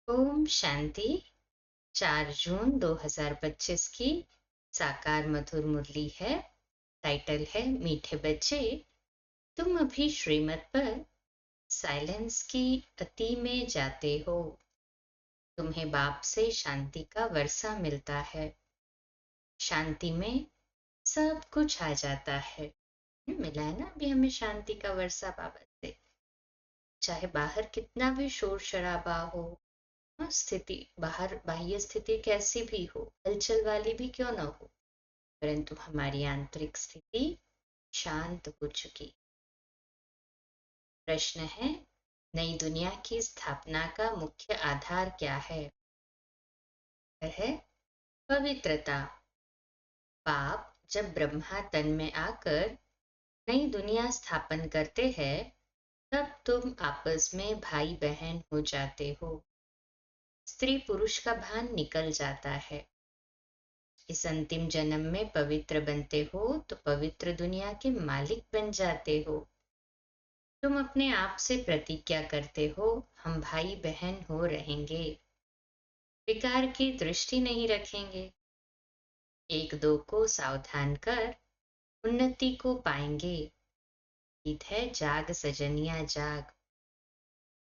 ओम शांति। 4 जून 2025 की साकार मधुर मुरली है। टाइटल है मीठे बच्चे, तुम अभी श्रीमत पर साइलेंस की अति में जाते हो। तुम्हें बाप से शांति का वर्षा मिलता है। शांति में सब कुछ आ जाता है। मिला है ना अभी हमें शांति का वर्षा बाबा से। चाहे बाहर कितना भी शोर शराबा हो, स्थिति बाहर बाह्य स्थिति कैसी भी हो, हलचल वाली भी क्यों न हो, परंतु हमारी आंतरिक स्थिति शांत हो चुकी। प्रश्न है, नई दुनिया की स्थापना का मुख्य आधार क्या है? है पवित्रता। बाप जब ब्रह्मा तन में आकर नई दुनिया स्थापन करते हैं, तब तुम आपस में भाई बहन हो जाते हो। स्त्री पुरुष का भान निकल जाता है। इस अंतिम जन्म में पवित्र बनते हो तो पवित्र दुनिया के मालिक बन जाते हो। तुम अपने आप से प्रतिज्ञा करते हो, हम भाई बहन हो रहेंगे, विकार की दृष्टि नहीं रखेंगे, एक दो को सावधान कर उन्नति को पाएंगे। गीत है जाग सजनिया जाग।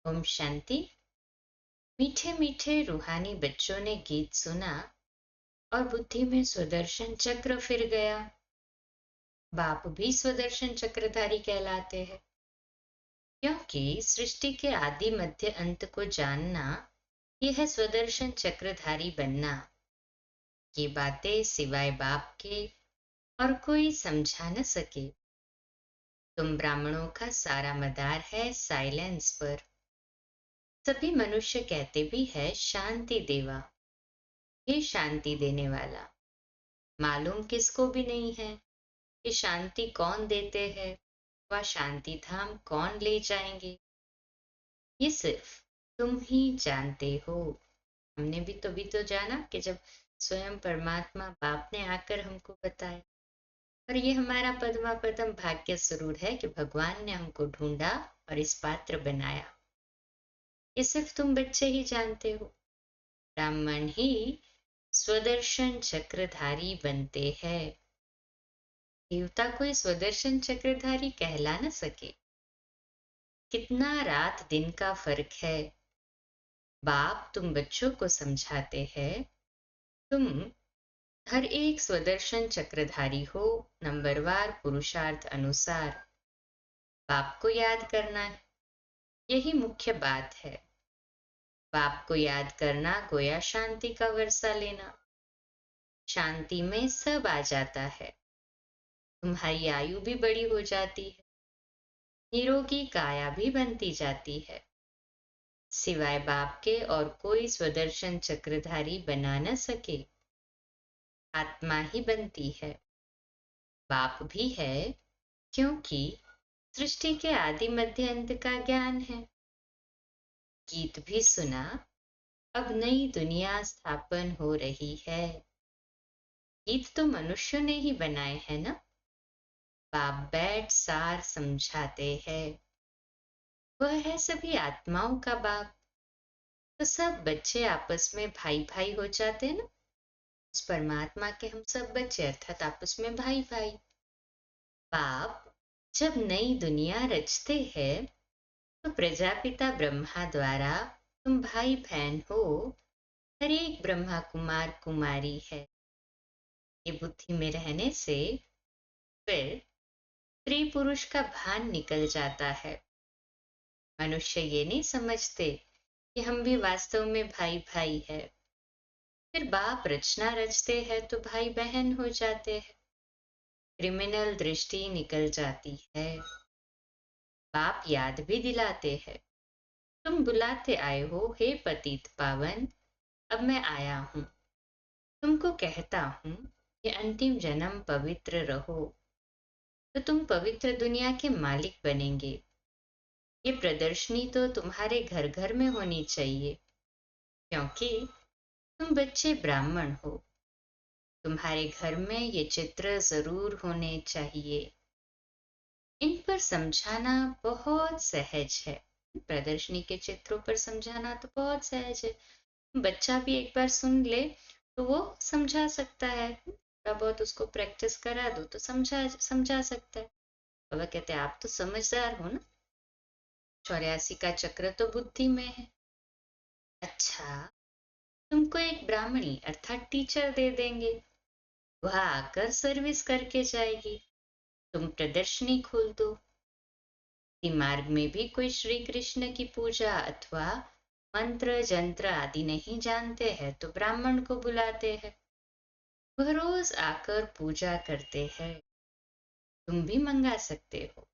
ओम शांति। मीठे मीठे रूहानी बच्चों ने गीत सुना और बुद्धि में सुदर्शन चक्र फिर गया। बाप भी सुदर्शन चक्रधारी कहलाते हैं, क्योंकि सृष्टि के आदि मध्य अंत को जानना यह है स्वदर्शन चक्रधारी बनना। ये बातें सिवाय बाप के और कोई समझा न सके। तुम ब्राह्मणों का सारा मदार है साइलेंस पर। सभी मनुष्य कहते भी है शांति देवा, ये शांति देने वाला। मालूम किसको भी नहीं है कि शांति कौन देते हैं, वह शांति धाम कौन ले जाएंगे। ये सिर्फ तुम ही जानते हो। हमने भी तो जाना कि जब स्वयं परमात्मा बाप ने आकर हमको बताया। और ये हमारा पद्मा पदम भाग्य जरूर है कि भगवान ने हमको ढूंढा और इस पात्र बनाया। ये सिर्फ तुम बच्चे ही जानते हो। ब्राह्मण ही स्वदर्शन चक्रधारी बनते हैं। देवता कोई स्वदर्शन चक्रधारी कहला न सके। कितना रात दिन का फर्क है। बाप तुम बच्चों को समझाते हैं, तुम हर एक स्वदर्शन चक्रधारी हो, नंबरवार पुरुषार्थ अनुसार। बाप को याद करना है, यही मुख्य बात है। बाप को याद करना गोया शांति का वर्षा लेना। शांति में सब आ जाता है। तुम्हारी आयु भी बड़ी हो जाती है, निरोगी काया भी बनती जाती है। सिवाय बाप के और कोई स्वदर्शन चक्रधारी बना न सके। आत्मा ही बनती है। बाप भी है, क्योंकि सृष्टि के आदि मध्य अंत का ज्ञान है। गीत भी सुना, अब नई दुनिया स्थापन हो रही है। गीत तो मनुष्यों ने ही बनाए हैं ना। बाप बैठ सार समझाते हैं। वह है सभी आत्माओं का बाप। तो सब बच्चे आपस में भाई भाई हो जाते हैं ना। उस परमात्मा के हम सब बच्चे अर्थात आपस में भाई भाई। बाप जब नई दुनिया रचते हैं तो प्रजापिता ब्रह्मा द्वारा तुम भाई बहन हो। हर एक ब्रह्मा कुमार कुमारी है। ये बुद्धि में रहने से फिर स्त्री पुरुष का भान निकल जाता है। मनुष्य ये नहीं समझते कि हम भी वास्तव में भाई भाई है। फिर बाप रचना रचते हैं तो भाई बहन हो जाते हैं। क्रिमिनल दृष्टि निकल जाती है। बाप याद भी दिलाते हैं, तुम बुलाते आए हो हे पतित पावन, अब मैं आया हूं। तुमको कहता हूं कि अंतिम जन्म पवित्र रहो तो तुम पवित्र दुनिया के मालिक बनेंगे। ये प्रदर्शनी तो तुम्हारे घर घर में होनी चाहिए, क्योंकि तुम बच्चे ब्राह्मण हो। तुम्हारे घर में ये चित्र जरूर होने चाहिए। इन पर समझाना बहुत सहज है। प्रदर्शनी के चित्रों पर समझाना तो बहुत सहज है। बच्चा भी एक बार सुन ले तो वो समझा सकता है। थोड़ा बहुत उसको प्रैक्टिस करा दो तो समझा समझा सकता है। बाबा कहते हैं आप तो समझदार हो ना, 84 का चक्र तो बुद्धि में है। अच्छा, तुमको एक ब्राह्मणी अर्थात टीचर दे देंगे, वह आकर सर्विस करके जाएगी, तुम प्रदर्शनी खोल दो। कि मार्ग में भी कोई श्री कृष्ण की पूजा अथवा मंत्र जंत्र आदि नहीं जानते हैं तो ब्राह्मण को बुलाते हैं, वह रोज आकर पूजा करते हैं, तुम भी मंगा सकते हो।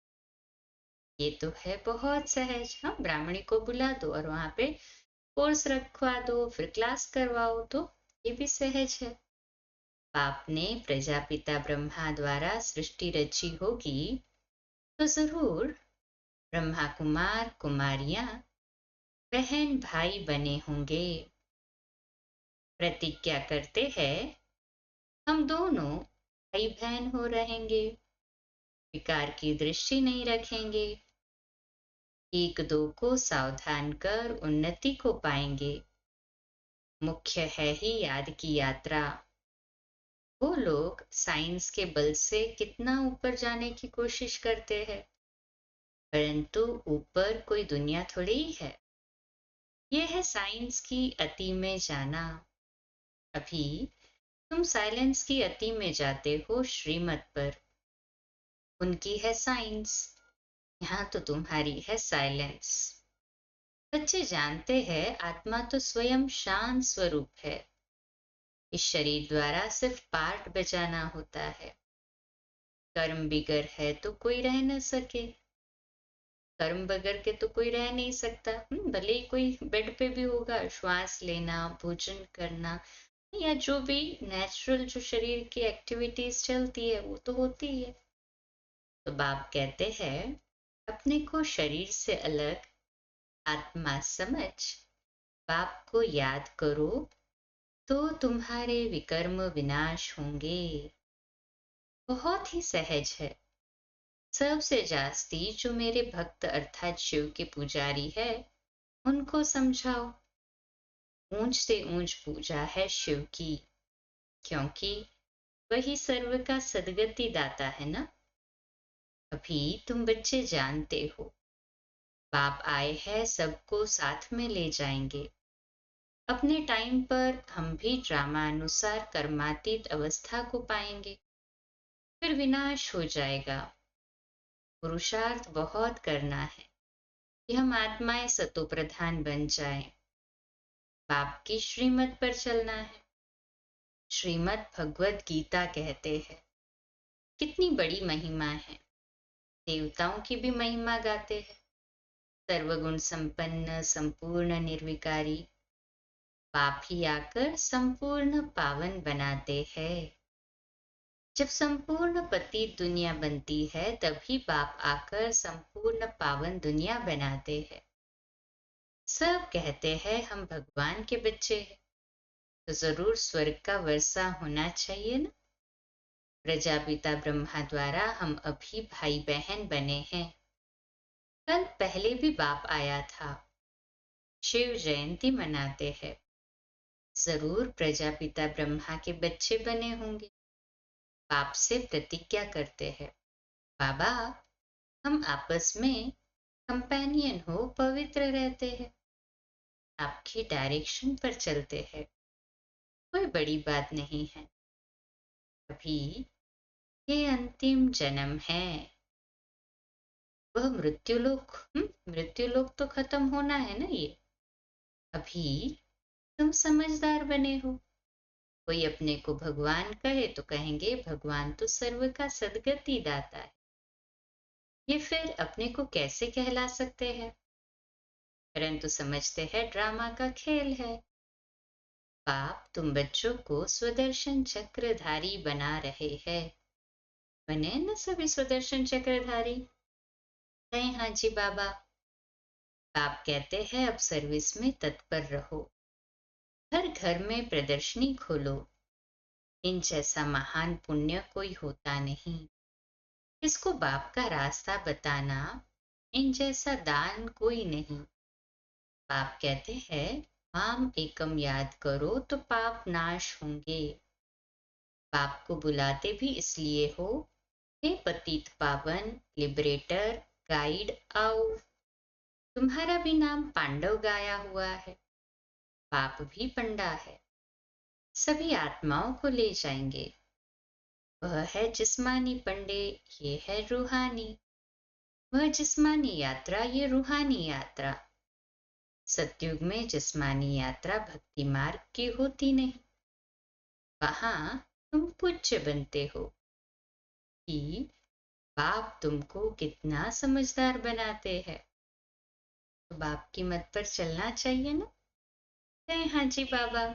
ये तो है बहुत सहज। हाँ, ब्राह्मणी को बुला दो और वहां पे कोर्स रखवा दो, फिर क्लास करवाओ, तो ये भी सहज है। आपने प्रजापिता ब्रह्मा द्वारा सृष्टि रची होगी तो जरूर ब्रह्मा कुमार कुमारियां बहन भाई बने होंगे। प्रतिज्ञा करते हैं हम दोनों भाई बहन हो रहेंगे, विकार की दृष्टि नहीं रखेंगे, एक दो को सावधान कर उन्नति को पाएंगे। मुख्य है ही याद की यात्रा। वो लोग साइंस के बल से कितना ऊपर जाने की कोशिश करते हैं, परंतु ऊपर कोई दुनिया थोड़ी ही है। यह है साइंस की अति में जाना। अभी तुम साइलेंस की अति में जाते हो श्रीमत पर, उनकी है साइंस, यहाँ तो तुम्हारी है साइलेंस। बच्चे जानते हैं आत्मा तो स्वयं शांत स्वरूप है, इस शरीर द्वारा सिर्फ पार्ट बजाना होता है। कर्म बिगर है तो कोई रह न सके, कर्म बगैर के तो कोई रह नहीं सकता। भले ही कोई बेड पे भी होगा, श्वास लेना, भोजन करना या जो भी नेचुरल जो शरीर की एक्टिविटीज चलती है वो तो होती ही है। तो बाप कहते हैं अपने को शरीर से अलग आत्मा समझ बाप को याद करो तो तुम्हारे विकर्म विनाश होंगे। बहुत ही सहज है। सबसे जास्ती जो मेरे भक्त अर्थात शिव के पुजारी है उनको समझाओ। ऊंच से ऊंच पूजा है शिव की, क्योंकि वही सर्व का सदगति दाता है ना। अभी तुम बच्चे जानते हो बाप आए हैं सबको साथ में ले जाएंगे। अपने टाइम पर हम भी ड्रामा अनुसार कर्मातीत अवस्था को पाएंगे, फिर विनाश हो जाएगा। पुरुषार्थ बहुत करना है कि हम आत्माएं सतो प्रधान बन जाएं। बाप की श्रीमत पर चलना है। श्रीमद् भगवद गीता कहते हैं कितनी बड़ी महिमा है। देवताओं की भी महिमा गाते हैं। सर्वगुण संपन्न संपूर्ण निर्विकारी बाप ही आकर संपूर्ण पावन बनाते हैं। जब संपूर्ण पतित दुनिया बनती है तभी बाप आकर संपूर्ण पावन दुनिया बनाते हैं। सब कहते हैं हम भगवान के बच्चे हैं तो जरूर स्वर्ग का वर्षा होना चाहिए ना। प्रजापिता ब्रह्मा द्वारा हम अभी भाई बहन बने हैं। कल पहले भी बाप आया था। शिव जयंती मनाते हैं, जरूर प्रजापिता ब्रह्मा के बच्चे बने होंगे। बाप से प्रतिज्ञा करते हैं बाबा हम आपस में कंपेनियन हो पवित्र रहते हैं, आपकी डायरेक्शन पर चलते हैं, कोई बड़ी बात नहीं है। अभी ये अंतिम जन्म है, वह मृत्युलोक तो खत्म होना है ना। ये अभी तुम समझदार बने हो। कोई अपने को भगवान कहे तो कहेंगे भगवान तो सर्व का सदगति दाता है, ये फिर अपने को कैसे कहला सकते हैं। परंतु समझते हैं ड्रामा का खेल है। बाप तुम बच्चों को स्वदर्शन चक्रधारी बना रहे हैं। बने न सभी स्वदर्शन चक्रधारी। कहें हाँ जी बाबा। बाप कहते हैं अब सर्विस में तत्पर रहो, हर घर में प्रदर्शनी खोलो। इन जैसा महान पुण्य कोई होता नहीं। इसको बाप का रास्ता बताना इन जैसा दान कोई नहीं। बाप कहते हैं, माम एकम याद करो तो पाप नाश होंगे। बाप को बुलाते भी इसलिए हो, हे पतित पावन, लिबरेटर, गाइड, आओ। तुम्हारा भी नाम पांडव गाया हुआ है, बाप भी पंडा है। सभी आत्माओं को ले जाएंगे। वह है जिस्मानी पंडे, ये है रूहानी। वह जिस्मानी यात्रा, ये रूहानी यात्रा। सतयुग में जिस्मानी यात्रा भक्ति मार्ग की होती नहीं। वहां तुम पूज्य बनते हो कि बाप तुमको कितना समझदार बनाते हैं। तो बाप की मत पर चलना चाहिए ना। कहें हाँ जी बाबा।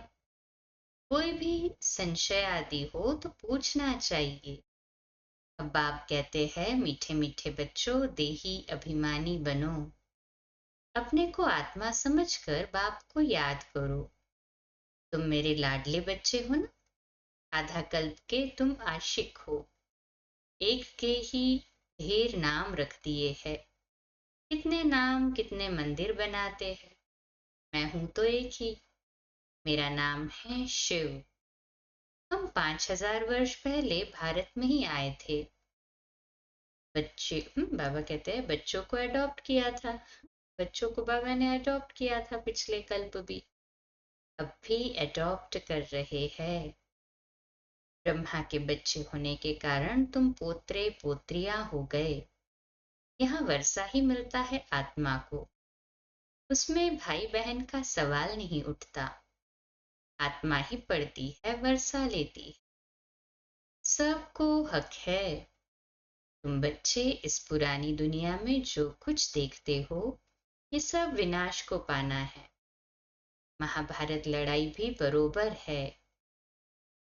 कोई भी संशय आदि हो तो पूछना चाहिए। अब बाप कहते हैं, मीठे मीठे बच्चों, देही अभिमानी बनो। अपने को आत्मा समझकर बाप को याद करो। तुम मेरे लाडले बच्चे हो ना। आधा कल्प के तुम आशिक हो। एक के ही ढेर नाम रख दिए हैं। कितने नाम, कितने मंदिर बनाते हैं। मैं हूं तो एक ही। मेरा नाम है शिव। हम 5000 वर्ष पहले भारत में ही आए थे। बच्चे बाबा कहते हैं, बच्चों को अडॉप्ट किया था। बच्चों को बाबा ने अडॉप्ट किया था पिछले कल्प भी। अब भी अडॉप्ट कर रहे हैं। ब्रह्मा के बच्चे होने के कारण तुम पोत्रे पोत्रियां हो गए। यहाँ वर्षा ही मिलता है आत्मा को। उसमें भाई बहन का सवाल नहीं उठता। आत्मा ही पढ़ती है, वर्षा लेती है। सबको हक है। तुम बच्चे इस पुरानी दुनिया में जो कुछ देखते हो, ये सब विनाश को पाना है। महाभारत लड़ाई भी बरोबर है।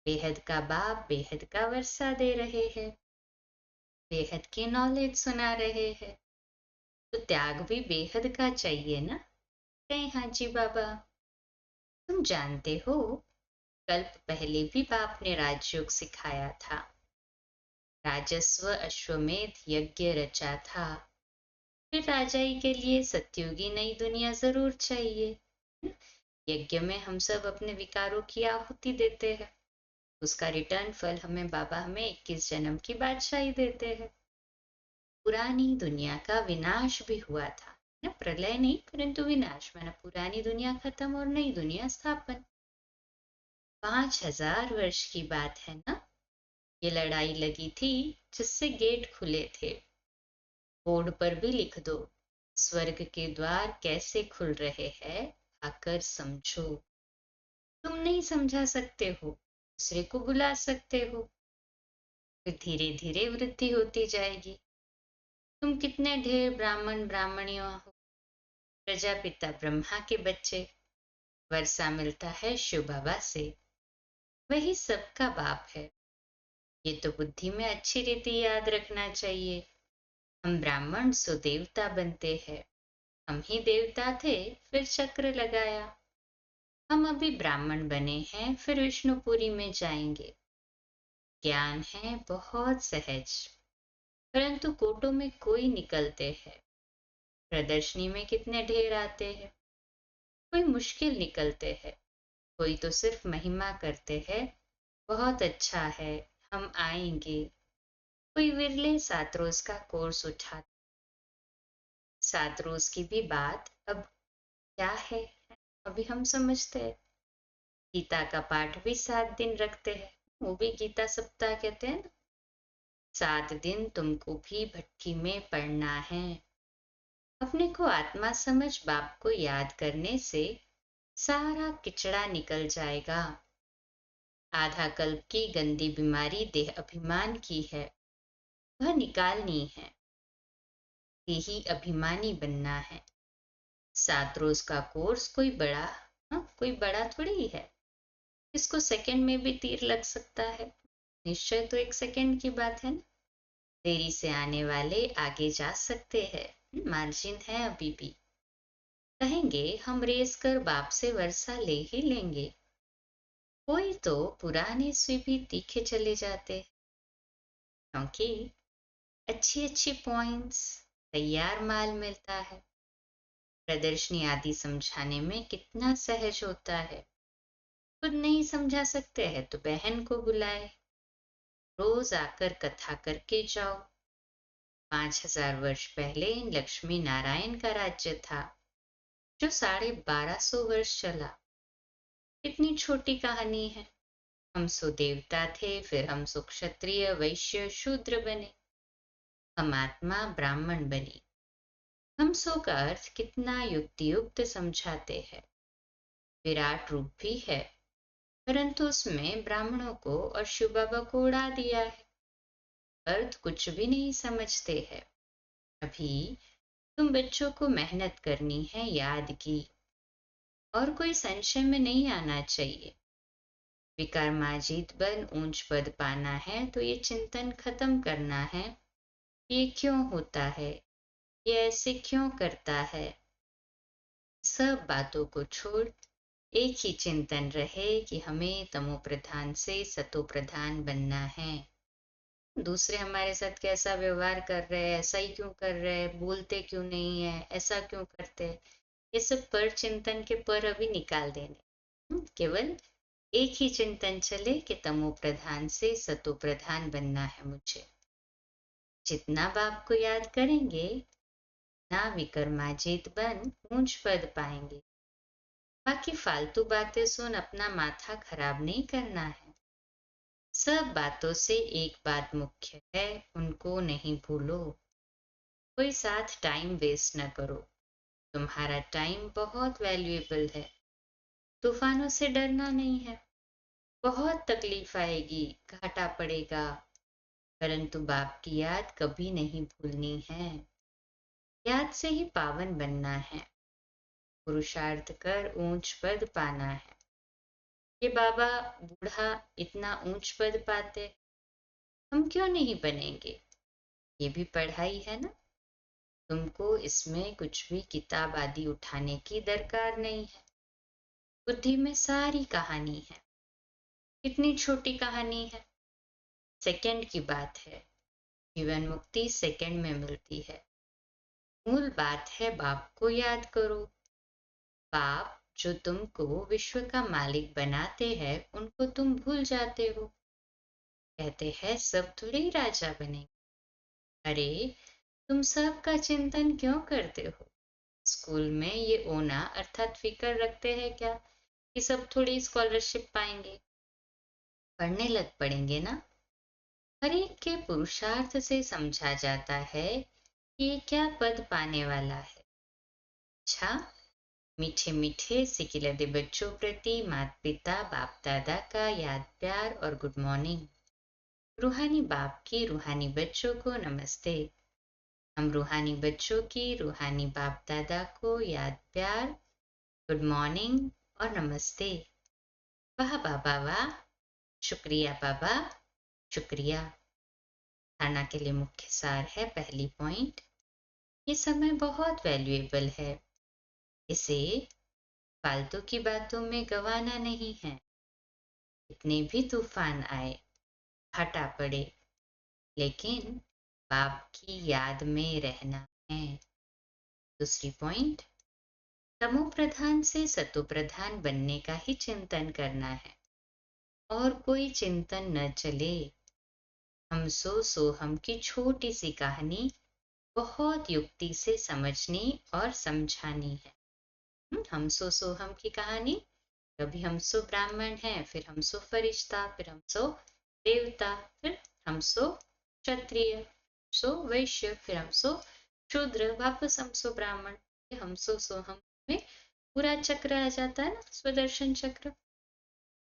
बेहद का बाप बेहद का वर्षा दे रहे हैं। बेहद की नॉलेज सुना रहे हैं। तो त्याग भी बेहद का चाहिए ना। कहें हाँ जी बाबा। तुम जानते हो, कल्प पहले भी बाप ने राजयोग सिखाया था। राजस्व अश्वमेध यज्ञ रचा था। फिर राजाई के लिए सत्युगी नई दुनिया जरूर चाहिए। यज्ञ में हम सब अपने विकारों की आहुति देते हैं। उसका रिटर्न फल हमें बाबा हमें 21 जन्म की बादशाही देते हैं। पुरानी दुनिया का विनाश भी हुआ था ना। प्रलय नहीं, परंतु विनाश, माना पुरानी दुनिया खत्म और नई दुनिया स्थापन। 5000 वर्ष की बात है ना। ये लड़ाई लगी थी जिससे गेट खुले थे। बोर्ड पर भी लिख दो, स्वर्ग के द्वार कैसे खुल रहे हैं, आकर समझो। तुम नहीं समझा सकते हो, दूसरे को बुला सकते हो। फिर धीरे धीरे वृद्धि होती जाएगी। तुम कितने ढेर ब्राह्मण ब्राह्मणियों हो। प्रजापिता ब्रह्मा के बच्चे। वर्षा मिलता है शिव बाबा से। वही सबका बाप है। ये तो बुद्धि में अच्छी रीति याद रखना चाहिए। हम ब्राह्मण सो देवता बनते हैं। हम ही देवता थे, फिर चक्र लगाया। हम अभी ब्राह्मण बने हैं, फिर विष्णुपुरी में जाएंगे। ज्ञान है बहुत सहज, परंतु कोटों में कोई निकलते हैं। प्रदर्शनी में कितने ढेर आते हैं। कोई मुश्किल निकलते हैं। कोई तो सिर्फ महिमा करते हैं, बहुत अच्छा है, हम आएंगे। कोई विरले 7 रोज का कोर्स उठा। 7 रोज की भी बात अब क्या है, अभी हम समझते हैं। गीता का पाठ भी 7 दिन रखते हैं। वो भी गीता सप्ताह कहते हैं ना। 7 दिन तुमको भी भट्टी में पढ़ना है। अपने को आत्मा समझ बाप को याद करने से सारा किचड़ा निकल जाएगा। आधा कल्प की गंदी बीमारी देह अभिमान की है, वह निकालनी है। देही अभिमानी बनना है। 7 रोज का कोर्स कोई बड़ा, कोई बड़ा थोड़ी ही है। इसको सेकंड में भी तीर लग सकता है। निश्चय तो 1 सेकंड की बात है ना। देरी से आने वाले आगे जा सकते हैं, मार्जिन है अभी भी। कहेंगे हम रेस कर बाप से वर्षा ले ही लेंगे। कोई तो पुराने से भी तीखे चले जाते, क्योंकि अच्छी अच्छी पॉइंट्स, तैयार माल मिलता है। प्रदर्शनी आदि समझाने में कितना सहज होता है। खुद नहीं समझा सकते हैं तो बहन को बुलाए, रोज आकर कथा करके जाओ। 5,000 वर्ष पहले लक्ष्मी नारायण का राज्य था, जो 1250 वर्ष चला। कितनी छोटी कहानी है। हम सो देवता थे, फिर हम सो क्षत्रिय वैश्य शूद्र बने, हम आत्मा ब्राह्मण बनी। हम सो का अर्थ कितना युक्ति युक्त समझाते हैं। विराट रूप भी है, परंतु उसमें ब्राह्मणों को और शिव बाबा को उड़ा दिया है। अर्थ कुछ भी नहीं समझते हैं। अभी तुम बच्चों को मेहनत करनी है याद की, और कोई संशय में नहीं आना चाहिए। विक्रमाजीत बन ऊंच पद पाना है तो ये चिंतन खत्म करना है। ये क्यों होता है, ये ऐसे क्यों करता है। सब बातों को छोड़ एक ही चिंतन रहे कि हमें तमो प्रधान से सतो प्रधान बनना है। दूसरे हमारे साथ कैसा व्यवहार कर रहे हैं, ऐसा ही क्यों कर रहे हैं, बोलते क्यों नहीं है, ऐसा क्यों करते हैं, ये सब पर चिंतन के पर अभी निकाल देने। केवल एक ही चिंतन चले कि तमो प्रधान से सतो प्रधान बनना है मुझे। जितना बाप को याद करेंगे ना विक्रमाजीत बन ऊंच पद पाएंगे। बाकी फालतू बातें सुन अपना माथा खराब नहीं करना है। सब बातों से एक बात मुख्य है, उनको नहीं भूलो। कोई साथ टाइम वेस्ट न करो। तुम्हारा टाइम बहुत वैल्यूएबल है। तूफानों से डरना नहीं है। बहुत तकलीफ आएगी, घाटा पड़ेगा, परंतु बाप की याद कभी नहीं भूलनी है। याद से ही पावन बनना है। पुरुषार्थ कर ऊंच पद पाना है। ये बाबा बूढ़ा इतना ऊंच पद पाते, हम क्यों नहीं बनेंगे। ये भी पढ़ाई है ना। तुमको इसमें कुछ भी किताब आदि उठाने की दरकार नहीं है। बुद्धि में सारी कहानी है। कितनी छोटी कहानी है, सेकंड की बात है। जीवन मुक्ति सेकंड में मिलती है। मूल बात है बाप को याद करो। बाप जो तुमको विश्व का मालिक बनाते हैं, उनको तुम भूल जाते हो। कहते हैं सब थोड़े ही राजा बनेंगे। अरे तुम सब का चिंतन क्यों करते हो। स्कूल में ये ओना अर्थात फिक्र रखते हैं क्या कि सब थोड़ी स्कॉलरशिप पाएंगे। पढ़ने लग पड़ेंगे ना। हर एक के पुरुषार्थ से समझा जाता है कि ये क्या पद पाने वाला है। अच्छा, मीठे मीठे सिकिलदे बच्चों प्रति माता पिता बाप दादा का याद प्यार और गुड मॉर्निंग। रूहानी बाप की रूहानी बच्चों को नमस्ते। हम रूहानी बच्चों की रूहानी बाप दादा को याद प्यार, गुड मॉर्निंग और नमस्ते। वाह बाबा वाह, शुक्रिया बाबा, शुक्रिया। धारणा के लिए मुख्य सार है। पहली पॉइंट, ये समय बहुत वैल्यूएबल है। इसे फालतू की बातों में गंवाना नहीं है। कितने भी तूफान आए, हटा पड़े, लेकिन बाप की याद में रहना है। दूसरी पॉइंट, तमो प्रधान से सतो प्रधान बनने का ही चिंतन करना है, और कोई चिंतन न चले। हम सो हम की छोटी सी कहानी बहुत युक्ति से समझनी और समझानी है। हम सो हम की कहानी, कभी हम सो ब्राह्मण हैं, फिर हम सो फरिश्ता, फिर हम सो देवता, फिर हम सो क्षत्रिय, सो वैश्य, फिर हम सो शूद्र, वापस हम सो ब्राह्मण। हम सो हम में पूरा चक्र आ जाता है ना, स्वदर्शन चक्र।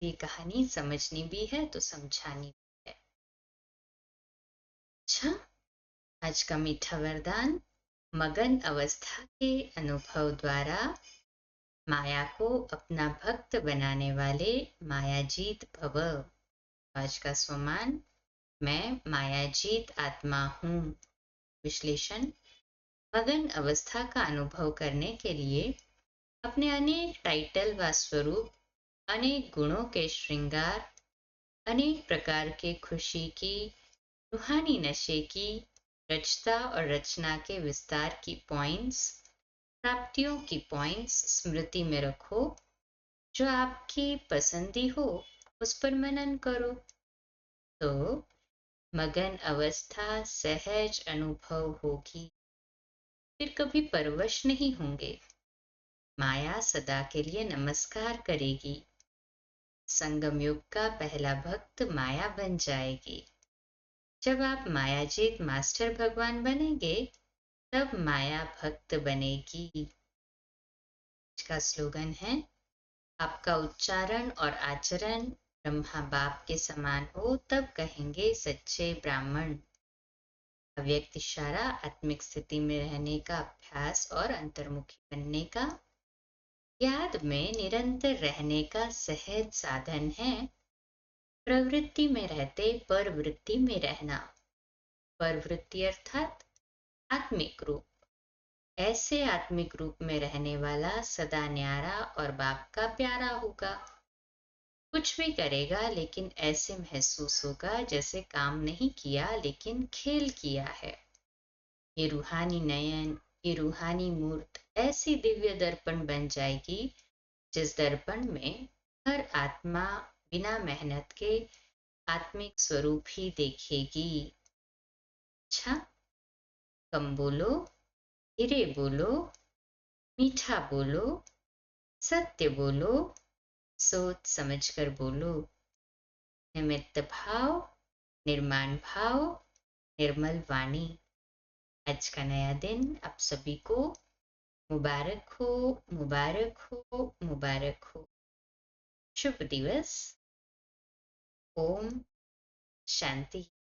ये कहानी समझनी भी है तो समझानी भी है। अच्छा, आज का मीठा वरदान, मगन अवस्था के अनुभव द्वारा माया को अपना भक्त बनाने वाले मायाजीत भव। आज का स्वमान, मैं मायाजीत आत्मा हूँ। विश्लेषण, मगन अवस्था का अनुभव करने के लिए अपने अनेक टाइटल व स्वरूप, अनेक गुणों के श्रृंगार, अनेक प्रकार के खुशी की, रूहानी नशे की, रचता और रचना के विस्तार की पॉइंट्स, प्राप्तियों की पॉइंट्स स्मृति में रखो। जो आपकी पसंदी हो उस पर मनन करो, तो मगन अवस्था सहज अनुभव होगी। फिर कभी परवश नहीं होंगे। माया सदा के लिए नमस्कार करेगी। संगम युग का पहला भक्त माया बन जाएगी। जब आप मायाजीत मास्टर भगवान बनेंगे, तब माया भक्त बनेगी। इसका स्लोगन है, आपका उच्चारण और आचरण ब्रह्मा बाप के समान हो तब कहेंगे सच्चे ब्राह्मण। अव्यक्त इशारा आत्मिक स्थिति में रहने का अभ्यास और अंतर्मुखी बनने का, याद में निरंतर रहने का सहज साधन है। प्रवृत्ति में रहते परवृत्ति में रहना। परवृत्ति अर्थात आत्मिक रूप। ऐसे आत्मिक रूप में रहने वाला सदा न्यारा और बाप का प्यारा होगा। कुछ भी करेगा लेकिन ऐसे महसूस होगा जैसे काम नहीं किया लेकिन खेल किया है। ये रूहानी नयन, ये रूहानी मूर्त ऐसी दिव्य दर्पण बन जाएगी जिस दर्पण में हर आत्मा बिना मेहनत के आत्मिक स्वरूप ही देखेगी। अच्छा, कम बोलो, धीरे बोलो, मीठा बोलो, सत्य बोलो, सोच समझकर बोलो। निमित्त भाव, निर्माण भाव, निर्मल वाणी। आज का नया दिन आप सभी को मुबारक हो, मुबारक हो, मुबारक हो। शुभ दिवस। ओम शांति।